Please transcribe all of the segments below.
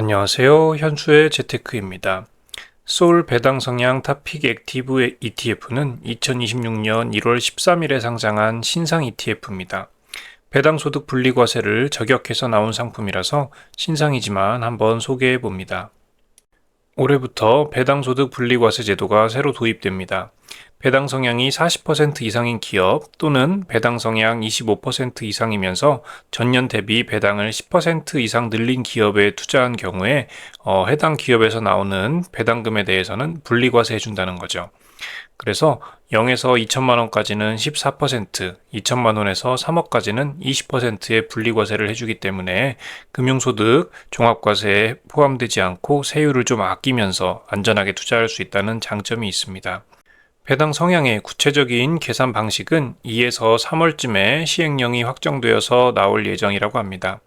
안녕하세요. 현수의 재테크입니다. 소울 배당 성향 탑픽 액티브 ETF는 2026년 1월 13일에 상장한 신상 ETF입니다. 배당 소득 분리과세를 저격해서 나온 상품이라서 신상이지만 한번 소개해 봅니다. 올해부터 배당소득 분리과세 제도가 새로 도입됩니다. 배당 성향이 40% 이상인 기업 또는 배당 성향 25% 이상이면서 전년 대비 배당을 10% 이상 늘린 기업에 투자한 경우에 해당 기업에서 나오는 배당금에 대해서는 분리과세 해준다는 거죠. 그래서 0에서 2천만 원까지는 14%, 2천만 원에서 3억까지는 20%의 분리과세를 해주기 때문에 금융소득 종합과세에 포함되지 않고 세율을 좀 아끼면서 안전하게 투자할 수 있다는 장점이 있습니다. 배당 성향의 구체적인 계산 방식은 2에서 3월쯤에 시행령이 확정되어서 나올 예정이라고 합니다.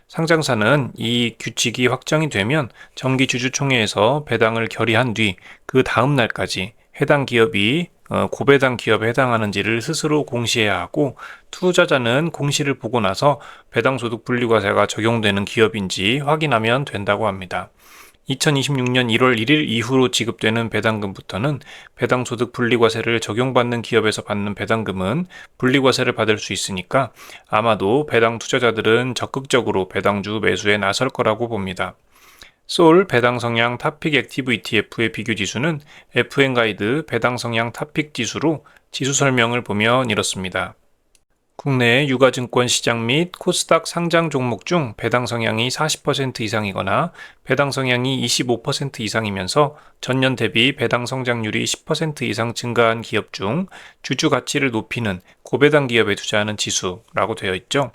상장사는 이 규칙이 확정이 되면 정기주주총회에서 배당을 결의한 뒤 그 다음 날까지 해당 기업이 고배당 기업에 해당하는지를 스스로 공시해야 하고, 투자자는 공시를 보고 나서 배당소득 분리과세가 적용되는 기업인지 확인하면 된다고 합니다. 2026년 1월 1일 이후로 지급되는 배당금부터는 배당소득 분리과세를 적용받는 기업에서 받는 배당금은 분리과세를 받을 수 있으니까 아마도 배당 투자자들은 적극적으로 배당주 매수에 나설 거라고 봅니다. 소울 배당 성향 탑픽 액티브 ETF의 비교 지수는 FN 가이드 배당 성향 탑픽 지수로 지수 설명을 보면 이렇습니다. 국내 유가증권 시장 및 코스닥 상장 종목 중 배당 성향이 40% 이상이거나 배당 성향이 25% 이상이면서 전년 대비 배당 성장률이 10% 이상 증가한 기업 중 주주 가치를 높이는 고배당 기업에 투자하는 지수라고 되어 있죠.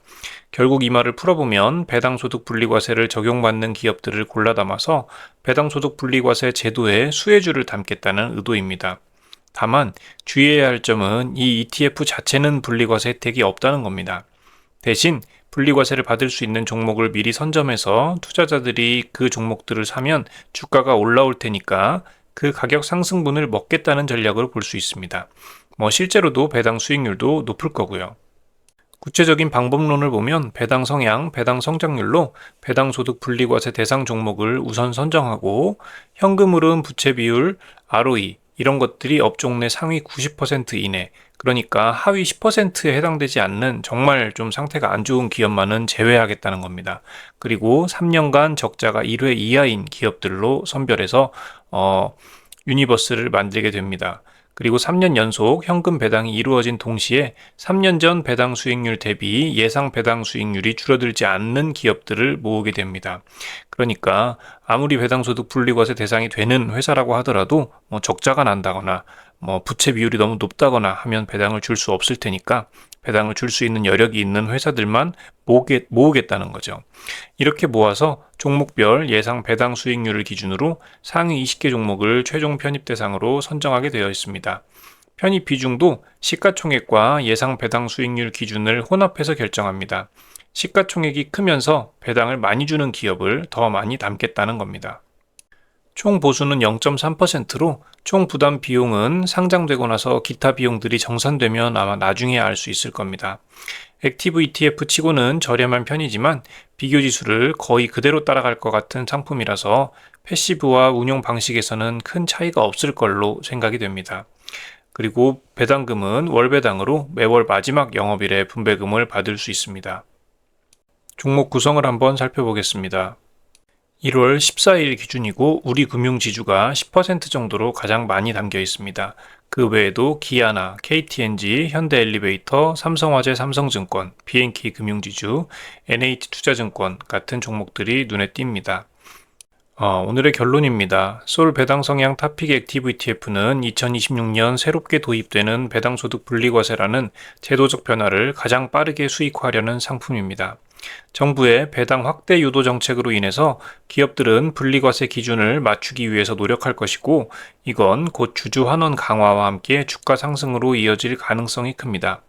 결국 이 말을 풀어보면 배당소득 분리과세를 적용받는 기업들을 골라 담아서 배당소득 분리과세 제도에 수혜주를 담겠다는 의도입니다. 다만 주의해야 할 점은 이 ETF 자체는 분리과세 혜택이 없다는 겁니다. 대신 분리과세를 받을 수 있는 종목을 미리 선점해서 투자자들이 그 종목들을 사면 주가가 올라올 테니까 그 가격 상승분을 먹겠다는 전략으로 볼 수 있습니다. 실제로도 배당 수익률도 높을 거고요. 구체적인 방법론을 보면 배당 성향, 배당 성장률로 배당 소득 분리과세 대상 종목을 우선 선정하고, 현금 흐름 부채 비율, ROE 이런 것들이 업종 내 상위 90% 이내, 그러니까 하위 10%에 해당되지 않는 정말 좀 상태가 안 좋은 기업만은 제외하겠다는 겁니다. 그리고 3년간 적자가 1회 이하인 기업들로 선별해서 유니버스를 만들게 됩니다. 그리고 3년 연속 현금 배당이 이루어진 동시에 3년 전 배당 수익률 대비 예상 배당 수익률이 줄어들지 않는 기업들을 모으게 됩니다. 그러니까 아무리 배당소득 분리과세 대상이 되는 회사라고 하더라도 적자가 난다거나 부채 비율이 너무 높다거나 하면 배당을 줄 수 없을 테니까 배당을 줄 수 있는 여력이 있는 회사들만 모으겠다는 거죠. 이렇게 모아서 종목별 예상 배당 수익률을 기준으로 상위 20개 종목을 최종 편입 대상으로 선정하게 되어 있습니다. 편입 비중도 시가총액과 예상 배당 수익률 기준을 혼합해서 결정합니다. 시가총액이 크면서 배당을 많이 주는 기업을 더 많이 담겠다는 겁니다. 총 보수는 0.3%로 총 부담 비용은 상장되고 나서 기타 비용들이 정산되면 아마 나중에 알 수 있을 겁니다. 액티브 ETF 치고는 저렴한 편이지만 비교 지수를 거의 그대로 따라갈 것 같은 상품이라서 패시브와 운용 방식에서는 큰 차이가 없을 걸로 생각이 됩니다. 그리고 배당금은 월배당으로 매월 마지막 영업일에 분배금을 받을 수 있습니다. 종목 구성을 한번 살펴보겠습니다. 1월 14일 기준이고 우리 금융지주가 10% 정도로 가장 많이 담겨 있습니다. 그 외에도 기아나, KTNG, 현대엘리베이터, 삼성화재, 삼성증권, BNK 금융지주, NH투자증권 같은 종목들이 눈에 띕니다. 오늘의 결론입니다. 소울 배당 성향 탑픽 액티브 ETF는 2026년 새롭게 도입되는 배당소득 분리과세라는 제도적 변화를 가장 빠르게 수익화하려는 상품입니다. 정부의 배당 확대 유도 정책으로 인해서 기업들은 분리과세 기준을 맞추기 위해서 노력할 것이고, 이건 곧 주주 환원 강화와 함께 주가 상승으로 이어질 가능성이 큽니다.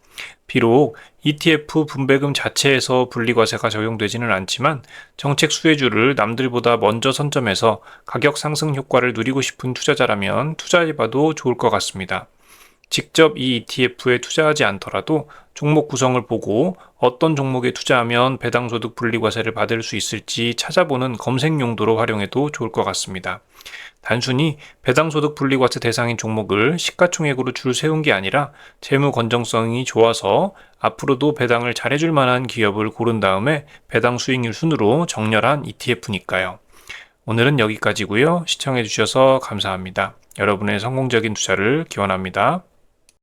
비록 ETF 분배금 자체에서 분리과세가 적용되지는 않지만 정책 수혜주를 남들보다 먼저 선점해서 가격 상승 효과를 누리고 싶은 투자자라면 투자해봐도 좋을 것 같습니다. 직접 이 ETF에 투자하지 않더라도 종목 구성을 보고 어떤 종목에 투자하면 배당소득 분리과세를 받을 수 있을지 찾아보는 검색 용도로 활용해도 좋을 것 같습니다. 단순히 배당소득 분리과세 대상인 종목을 시가총액으로 줄 세운 게 아니라 재무 건전성이 좋아서 앞으로도 배당을 잘해줄 만한 기업을 고른 다음에 배당 수익률 순으로 정렬한 ETF니까요. 오늘은 여기까지고요. 시청해주셔서 감사합니다. 여러분의 성공적인 투자를 기원합니다.